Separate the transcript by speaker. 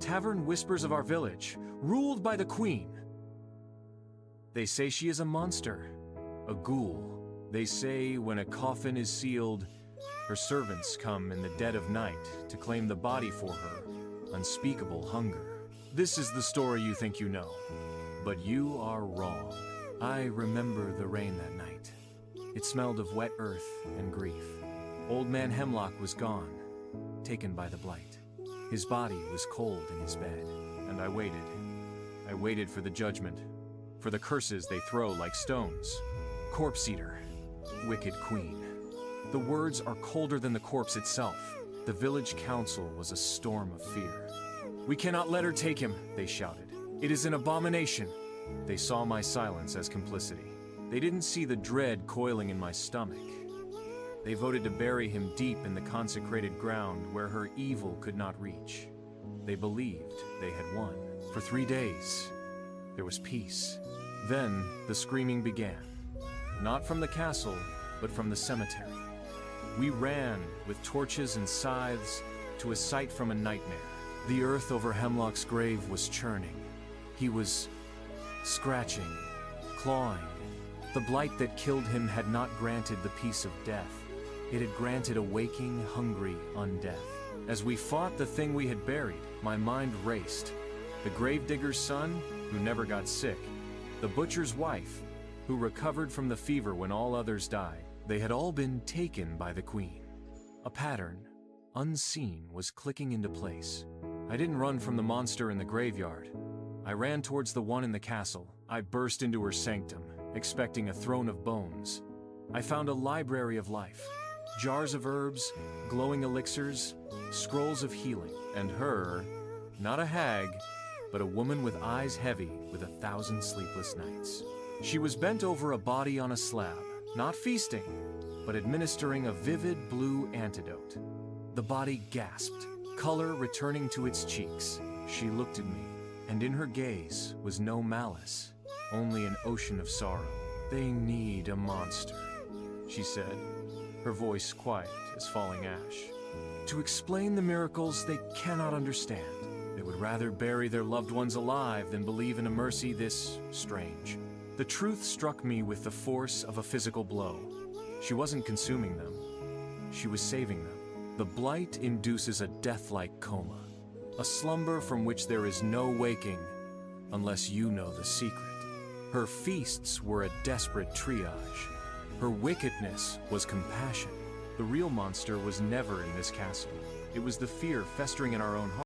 Speaker 1: tavern whispers of our village, ruled by the queen. They say she is a monster, a ghoul. They say when a coffin is sealed, her servants come in the dead of night to claim the body for her unspeakable hunger. This is the story you think you know, but you are wrong. I remember the rain that night. It smelled of wet earth and grief. Old man Hemlock was gone, taken by the blight. His body was cold in his bed, and I waited. I waited for the judgment, for the curses they throw like stones. Corpse eater, wicked queen. The words are colder than the corpse itself. The village council was a storm of fear. We cannot let her take him, they shouted. It is an abomination. They saw my silence as complicity. They didn't see the dread coiling in my stomach. They voted to bury him deep in the consecrated ground where her evil could not reach. They believed they had won. For 3 days, there was peace. Then the screaming began. Not from the castle, but from the cemetery. We ran with torches and scythes to a sight from a nightmare. The earth over Hemlock's grave was churning. He was scratching, clawing. The blight that killed him had not granted the peace of death. It had granted a waking, hungry undeath. As we fought the thing we had buried, my mind raced. The gravedigger's son, who never got sick. The butcher's wife, who recovered from the fever when all others died. They had all been taken by the queen. A pattern, unseen, was clicking into place. I didn't run from the monster in the graveyard. I ran towards the one in the castle. I burst into her sanctum, expecting a throne of bones. I found a library of life. Jars of herbs, glowing elixirs, scrolls of healing. And her, not a hag, but a woman with eyes heavy with 1,000 sleepless nights. She was bent over a body on a slab, not feasting, but administering a vivid blue antidote. The body gasped, color returning to its cheeks. She looked at me, and in her gaze was no malice, only an ocean of sorrow. They need a monster, she said, her voice quiet as falling ash. To explain the miracles they cannot understand. They would rather bury their loved ones alive than believe in a mercy this strange. The truth struck me with the force of a physical blow. She wasn't consuming them. She was saving them. The blight induces a death-like coma, a slumber from which there is no waking unless you know the secret. Her feasts were a desperate triage. Her wickedness was compassion. The real monster was never in this castle. It was the fear festering in our own hearts.